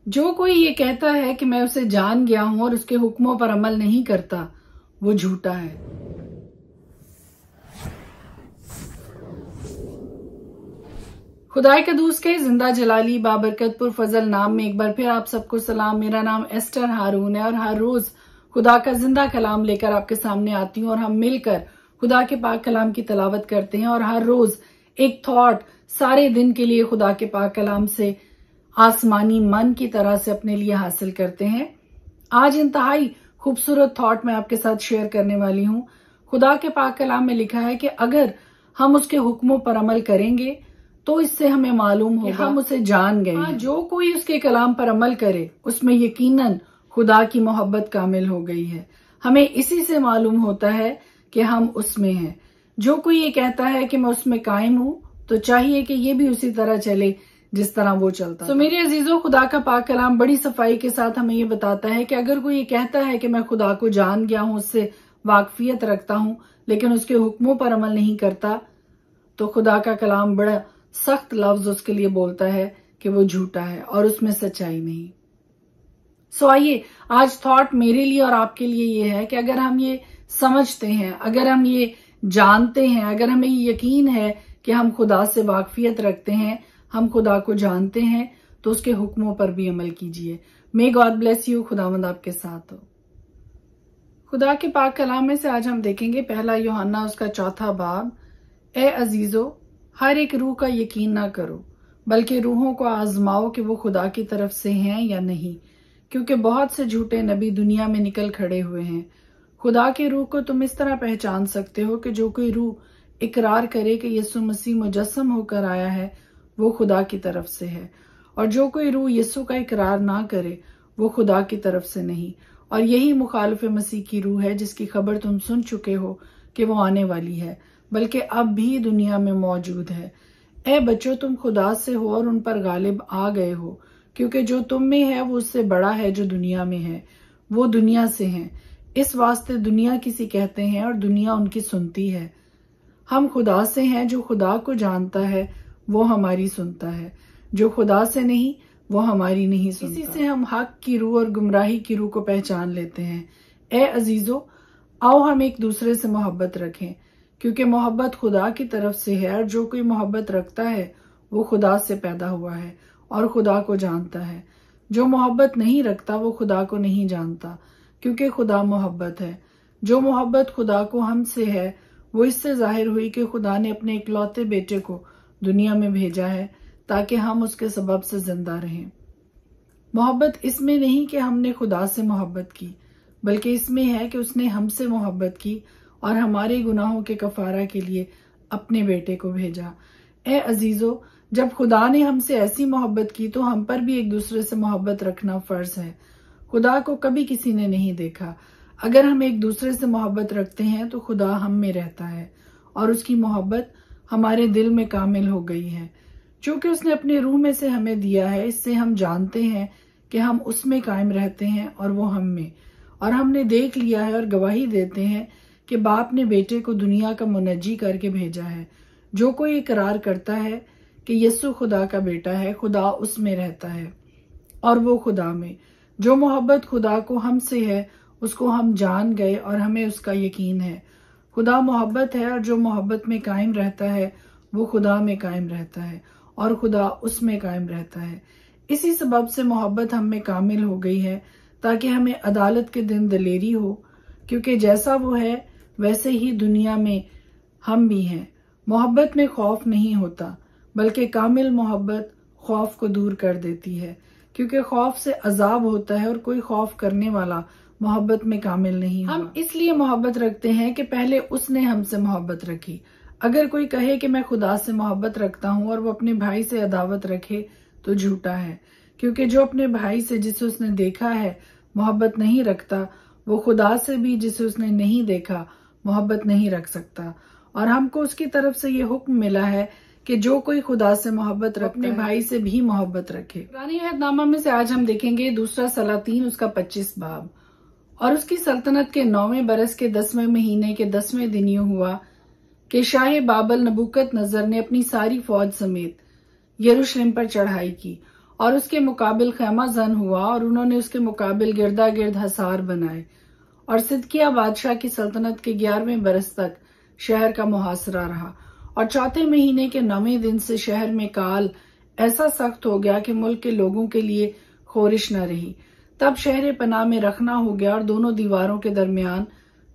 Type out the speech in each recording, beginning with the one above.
जो कोई ये कहता है कि मैं उसे जान गया हूं और उसके हुक्मों पर अमल नहीं करता, वो झूठा है। खुदाई कदूस के जिंदा जलाली बाबरकतपुर फजल नाम में एक बार फिर आप सबको सलाम। मेरा नाम एस्टर हारून है और हर रोज खुदा का जिंदा कलाम लेकर आपके सामने आती हूँ और हम मिलकर खुदा के पाक कलाम की तलावत करते हैं और हर रोज एक थॉट सारे दिन के लिए खुदा के पाक कलाम से आसमानी मन की तरह से अपने लिए हासिल करते हैं। आज इंतहाई खूबसूरत थॉट मैं आपके साथ शेयर करने वाली हूँ। खुदा के पाक कलाम में लिखा है कि अगर हम उसके हुक्मों पर अमल करेंगे तो इससे हमें मालूम होगा हम उसे जान गए। हाँ, जो कोई उसके कलाम पर अमल करे उसमें यकीनन खुदा की मोहब्बत कामिल हो गई है। हमें इसी से मालूम होता है कि हम उसमें हैं। जो कोई ये कहता है कि मैं उसमें कायम हूँ तो चाहिए कि ये भी उसी तरह चले जिस तरह वो चलता। तो मेरे अजीजों, खुदा का पाक कलाम बड़ी सफाई के साथ हमें ये बताता है कि अगर कोई ये कहता है कि मैं खुदा को जान गया हूँ, उससे वाकफियत रखता हूँ, लेकिन उसके हुक्मों पर अमल नहीं करता, तो खुदा का कलाम बड़ा सख्त लफ्ज उसके लिए बोलता है कि वो झूठा है और उसमें सच्चाई नहीं। सो आइए, आज थॉट मेरे लिए और आपके लिए ये है कि अगर हम ये समझते हैं, अगर हम ये जानते हैं, अगर हमें ये यकीन है कि हम खुदा से वाकफियत रखते हैं, हम खुदा को जानते हैं, तो उसके हुक्मों पर भी अमल कीजिए। May God bless you. खुदावंद आपके साथ हो। खुदा के पाक कलाम में से आज हम देखेंगे पहला यूहन्ना उसका 4 बाब। ए अजीजो, हर एक रूह का यकीन ना करो, बल्कि रूहों को आजमाओ कि वो खुदा की तरफ से हैं या नहीं, क्योंकि बहुत से झूठे नबी दुनिया में निकल खड़े हुए हैं। खुदा के रूह को तुम इस तरह पहचान सकते हो कि जो कोई रूह इकरार करे कि यीशु मसीह मुजस्सम होकर आया है, वो खुदा की तरफ से है, और जो कोई रूह यीशु का इकरार ना करे, वो खुदा की तरफ से नहीं। और यही मुखालिफ मसीह की रूह है जिसकी खबर तुम सुन चुके हो कि वो आने वाली है, बल्कि अब भी दुनिया में मौजूद है। ए बच्चों, तुम खुदा से हो और उन पर गालिब आ गए हो, क्योंकि जो तुम में है वो उससे बड़ा है जो दुनिया में है। वो दुनिया से है, इस वास्ते दुनिया किसी कहते हैं और दुनिया उनकी सुनती है। हम खुदा से हैं, जो खुदा को जानता है वो हमारी सुनता है, जो खुदा से नहीं वो हमारी नहीं सुनता। इसी से हम हक की रूह और गुमराही की रूह को पहचान लेते हैं। ए अजीजो, आओ हम एक दूसरे से मोहब्बत रखें, क्योंकि मोहब्बत खुदा की तरफ से है, और जो कोई मोहब्बत रखता है वो खुदा से पैदा हुआ है और खुदा को जानता है। जो मोहब्बत नहीं रखता वो खुदा को नहीं जानता, क्योंकि खुदा मोहब्बत है। जो मोहब्बत खुदा को हमसे है वो इससे जाहिर हुई कि खुदा ने अपने इकलौते बेटे को दुनिया में भेजा है ताकि हम उसके सबब से जिंदा रहें। मोहब्बत इसमें नहीं कि हमने खुदा से मोहब्बत की, बल्कि इसमें है कि उसने हमसे मोहब्बत की और हमारे गुनाहों के कफारा के लिए अपने बेटे को भेजा। ए अजीजो, जब खुदा ने हमसे ऐसी मोहब्बत की तो हम पर भी एक दूसरे से मोहब्बत रखना फर्ज है। खुदा को कभी किसी ने नहीं देखा। अगर हम एक दूसरे से मोहब्बत रखते हैं तो खुदा हम में रहता है और उसकी मोहब्बत हमारे दिल में कामिल हो गई है। चूंकि उसने अपने रूह में से हमें दिया है, इससे हम जानते हैं कि हम उसमें कायम रहते हैं और वो हम में। और हमने देख लिया है और गवाही देते हैं कि बाप ने बेटे को दुनिया का मुनज्जी करके भेजा है। जो कोई इकरार करता है कि यीशु खुदा का बेटा है, खुदा उसमें रहता है और वो खुदा में। जो मोहब्बत खुदा को हमसे है उसको हम जान गए और हमें उसका यकीन है। खुदा मोहब्बत है और जो मोहब्बत में कायम रहता है वो खुदा में कायम रहता है और खुदा उसमें कायम रहता है। इसी सबब से मोहब्बत हम में कामिल हो गई है ताकि हमें अदालत के दिन दलेरी हो, क्योंकि जैसा वो है वैसे ही दुनिया में हम भी हैं। मोहब्बत में खौफ नहीं होता, बल्कि कामिल मोहब्बत खौफ को दूर कर देती है, क्योंकि खौफ से अजाब होता है और कोई खौफ करने वाला मोहब्बत में कामिल नहीं हुआ। हम इसलिए मोहब्बत रखते हैं कि पहले उसने हमसे मोहब्बत रखी। अगर कोई कहे कि मैं खुदा से मोहब्बत रखता हूँ और वो अपने भाई से अदावत रखे तो झूठा है, क्योंकि जो अपने भाई से जिसे उसने देखा है मोहब्बत नहीं रखता, वो खुदा से भी जिसे उसने नहीं देखा मोहब्बत नहीं रख सकता। और हमको उसकी तरफ से ये हुक्म मिला है कि जो कोई खुदा से मोहब्बत रखे अपने भाई से भी मोहब्बत रखे। पुराने अहदनामा में से आज हम देखेंगे दूसरा सलातीन उसका 25 बाब। और उसकी सल्तनत के 9वें बरस के 10वें महीने के 10वें दिन यूं हुआ कि शाह बाबल नबूकत नजर ने अपनी सारी फौज समेत यरूशलेम पर चढ़ाई की और उसके मुकाबिल खैमा जन हुआ और उन्होंने उसके मुकाबिल गिरदा गिर्द हसार बनाए। और सिदकिया बादशाह की सल्तनत के 11वें बरस तक शहर का मुहासरा रहा और 4 महीने के 9वें दिन से शहर में काल ऐसा सख्त हो गया कि मुल्क के लोगों के लिए खोरिश न रही। तब शहर पनाह में रखना हो गया और दोनों दीवारों के दरमियान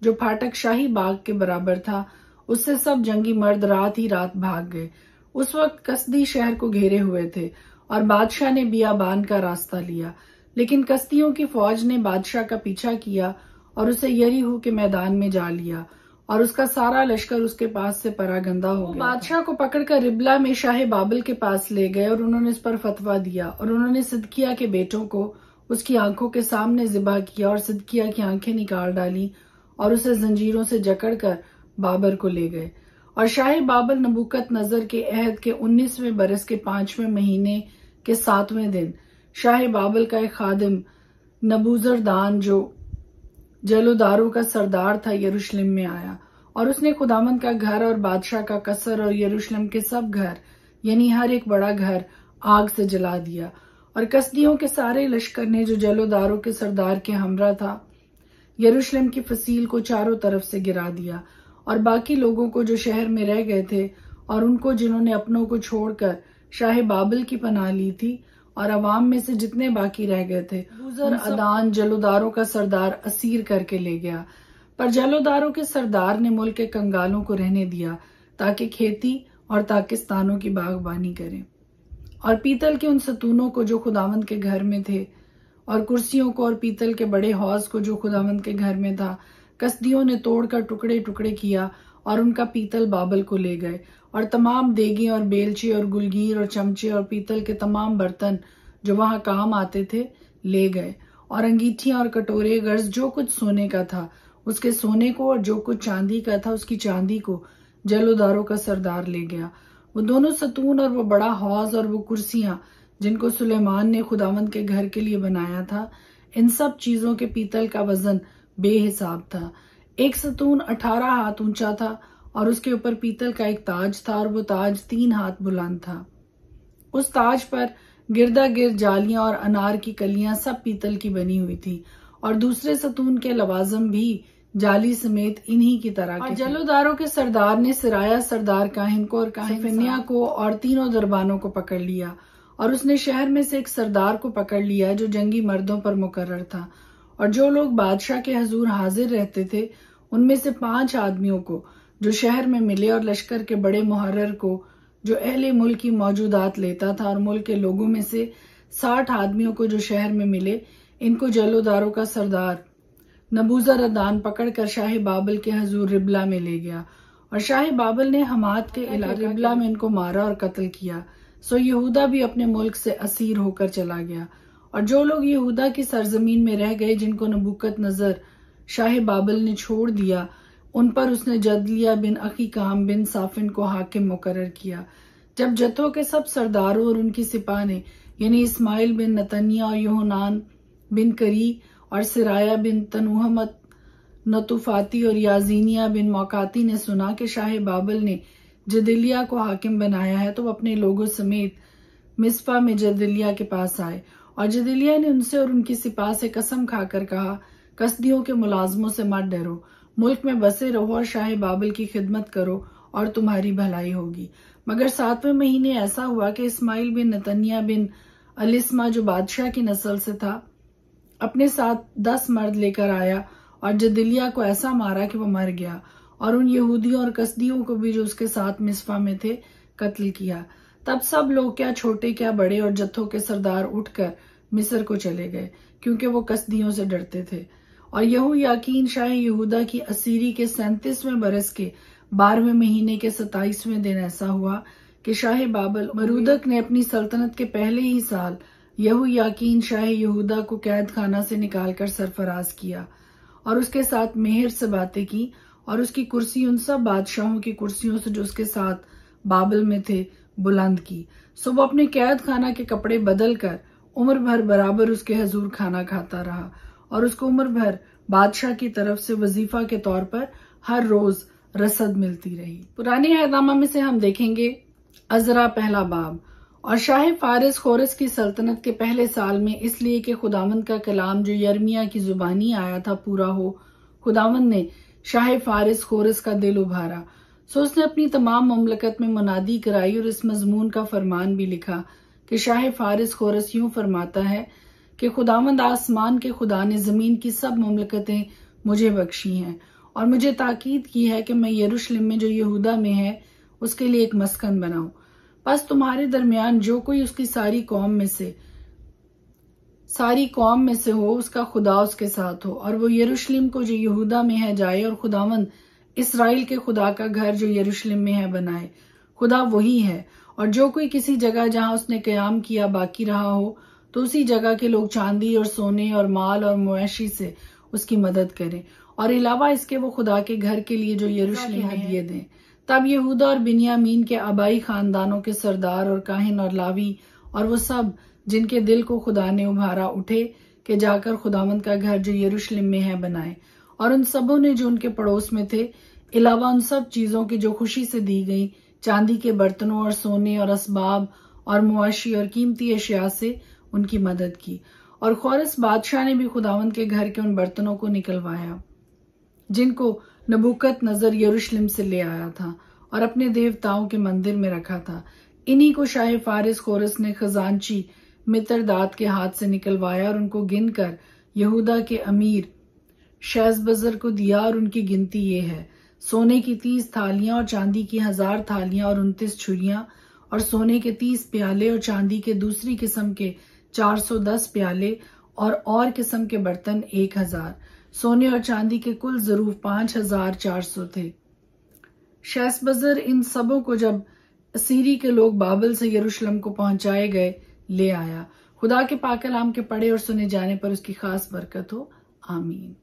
जो फाटक शाही बाग के बराबर था उससे सब जंगी मर्द रात ही रात भाग गए। उस वक्त कसदी शहर को घेरे हुए थे और बादशाह ने बियाबान का रास्ता लिया, लेकिन कसदियों की फौज ने बादशाह का पीछा किया और उसे यरीहो के मैदान में जा लिया और उसका सारा लश्कर उसके पास से परागंदा हो गया। बादशाह को पकड़कर रिबला में शाह बाबिल के पास ले गए और उन्होंने इस पर फतवा दिया और उन्होंने सिदकिया के बेटों को उसकी आंखों के सामने ज़िबा किया और सिदकिया की आंखें निकाल डाली और उसे जंजीरों से जकड़कर बाबर को ले गए। और शाह बाबिल नबूकत नजर के अहद के 19वें बरस के 5वें महीने के 7वें दिन शाह बाबिल का एक खादिम नबूजरदान जो जलोदारों का सरदार था यरूशलेम में आया और उसने खुदामंद का घर और बादशाह का कसर और यरूशलेम के सब घर यानी हर एक बड़ा घर आग से जला दिया। और कसदियों के सारे लश्कर ने जो जलोदारों के सरदार के हमरा था यरूशलेम की फसील को चारों तरफ से गिरा दिया और बाकी लोगों को जो शहर में रह गए थे और उनको जिन्होंने अपनों को छोड़कर शाह बाबिल की पनाह ली थी और अवाम में से जितने बाकी रह गए थे गुजर अदान जलोदारों का सरदार असीर करके ले गया। पर जलोदारों के सरदार ने मुल्क के कंगालों को रहने दिया ताकि खेती और ताकिस्तानों की बागबानी करें। और पीतल के उन सतूनों को जो खुदावंद के घर में थे और कुर्सियों को और पीतल के बड़े हौज को जो खुदावंद के घर में था कसदियों ने तोड़कर टुकड़े टुकड़े किया और उनका पीतल बाबल को ले गए। और तमाम देगे और बेलचे और गुलगीर और चमचे और पीतल के तमाम बर्तन जो वहां काम आते थे ले गए। और अंगीठियां और कटोरे गर्ज जो कुछ सोने का था उसके सोने को और जो कुछ चांदी का था उसकी चांदी को जलोदारों का सरदार ले गया। वो दोनों सतून और वो बड़ा हौज और वो कुर्सियां जिनको सुलेमान ने खुदावंद के घर के लिए बनाया था, इन सब चीजों के पीतल का वजन बेहिसाब था। एक सतून 18 हाथ ऊंचा था और उसके ऊपर पीतल का एक ताज था और वो ताज 3 हाथ बुलंद था। उस ताज पर गिरदा गिर्द जालियां और अनार की कलियां सब पीतल की बनी हुई थी और दूसरे सतून के लवाजम भी जाली समेत इन्हीं की तरह के। और जलोदारों के सरदार ने सिराया सरदार काहिन को और काहिफिन्या को और तीनों दरबानों को पकड़ लिया और उसने शहर में से एक सरदार को पकड़ लिया जो जंगी मर्दों पर मुकर्रर था। और जो लोग बादशाह के हजूर हाजिर रहते थे उनमें से 5 आदमियों को जो शहर में मिले और लश्कर के बड़े मुहर्रर को जो अहले मुल्क की मौजूदात लेता था और मुल्क के लोगों में से 60 आदमियों को जो शहर में मिले, इनको जलोदारों का सरदार नबूजरदान पकड़कर शाह बाबिल के हजूर रिबला में ले गया। और शाह बाबिल ने हमाद के इलाके रिबला में इनको मारा और कत्ल किया। सो यहूदा भी अपने मुल्क से असीर होकर चला गया। और जो लोग यहूदा की सरजमीन में रह गए जिनको नबूकत नजर शाह बाबिल ने छोड़ दिया, उन पर उसने जदलिया बिन अकीकाम बिन साफिन को हाकिम मुकर्रर किया। जब जत्थों के सब सरदारों और उनकी सिपाह ने यानी इस्माइल बिन नतनिया और योहनान बिन करी और सिराया बिन तनुहमत नतुफाती और याजीनिया बिन मौकाती ने सुना कि शाह बाबिल ने जदलिया को हाकिम बनाया है, तो वो अपने लोगों समेत मिस्पा में जदलिया के पास आए। और जदलिया ने उनसे और उनकी सिपाह से कसम खाकर कहा, कसदियों के मुलाजमों से मत डरो, मुल्क में बसे रहो और शाह बाबिल की खिदमत करो और तुम्हारी भलाई होगी। मगर 7वें महीने ऐसा हुआ कि इस्माइल बिन नतनिया बिन अलिस्मा जो बादशाह की नस्ल से था अपने साथ 10 मर्द लेकर आया और जदलिया को ऐसा मारा कि वो मर गया और उन यहूदियों और कसदियों को भी जो उसके साथ मिस्पा में थे कत्ल किया। तब सब लोग क्या छोटे क्या बड़े और जत्थों के सरदार उठकर मिस्र को चले गए क्योंकि वो कसदियों से डरते थे। और यहोयाकीन शाह यहूदा की असीरी के 37वें बरस के 12वें महीने के 27वें दिन ऐसा हुआ कि शाह बाबिल मरूदक ने अपनी सल्तनत के पहले ही साल यहोयाकीन शाह यहूदा को कैद खाना से निकालकर सरफराज किया और उसके साथ मेहर से बातें की और उसकी कुर्सी उन सब बादशाहों की कुर्सियों से जो उसके साथ बाबिल में थे बुलंद की। सो वो अपने कैद खाना के कपड़े बदल कर उम्र भर बराबर उसके हजूर खाना खाता रहा और उसको उम्र भर बादशाह की तरफ से वजीफा के तौर पर हर रोज रसद मिलती रही। पुराने अहदनामा में से हम देखेंगे अजरा पहला बाब। और शाह फारिस खोरस की सल्तनत के पहले साल में, इसलिए कि खुदावंद का कलाम जो यर्मिया की जुबानी आया था पूरा हो, खुदावंद ने शाह फारिस खोरस का दिल उभारा। सो उसने अपनी तमाम मुमलकत में मुनादी कराई और इस मजमून का फरमान भी लिखा कि शाह फारिस खोरस यूं फरमाता है कि खुदावंद आसमान के खुदा ने जमीन की सब मुमलकतें मुझे बख्शी हैं और मुझे ताकीद की है कि मैं यरूशलेम में जो यहूदा में है उसके लिए एक मस्कन बनाऊं। बस तुम्हारे दरमियान जो कोई उसकी सारी कौम में से हो, उसका खुदा उसके साथ हो, और वो यरूशलेम को जो यहूदा में है जाए और खुदावंद इसराइल के खुदा का घर जो यरूशलेम में है बनाए। खुदा वही है, और जो कोई किसी जगह जहां उसने कयाम किया बाकी रहा हो तो उसी जगह के लोग चांदी और सोने और माल और मवेशी से उसकी मदद करें, और अलावा इसके वो खुदा के घर के लिए जो यरूशलेम हदिये दें। तब यहूदा और बिन्यामीन के आबाई खानदानों के सरदार और काहिन और लावी और वो सब जिनके दिल को खुदा ने उभारा उठे कि जाकर खुदावंद का घर जो यरूशलेम में है बनाए। और उन सबों ने जो उनके पड़ोस में थे, अलावा उन सब चीजों की जो खुशी से दी गई, चांदी के बर्तनों और सोने और असबाब और मुआशी और कीमती अशिया से उनकी मदद की। और खोरस बादशाह ने भी खुदावंद के घर के उन बर्तनों को निकलवाया जिनको नबूकत नजर यरूशलेम से ले आया था और अपने देवताओं के मंदिर में रखा था। इन्हीं को शाह फारिस खोरस ने खजांची मित्रदात के हाथ से निकलवाया और उनको गिनकर यहूदा के अमीर शैजबजर को दिया। और उनकी गिनती ये है: सोने की 30 थालियां और चांदी की 1000 थालियां और 29 छुरियां, और सोने के 30 प्याले और चांदी के दूसरी किस्म के 410 प्याले और किस्म के बर्तन 1000। सोने और चांदी के कुल ज़रूफ 5400 थे। शैसबजर इन सबों को जब असीरी के लोग बाबल से यरूशलेम को पहुंचाए गए ले आया। खुदा के पाक कलाम के पढ़े और सुने जाने पर उसकी खास बरकत हो। आमीन।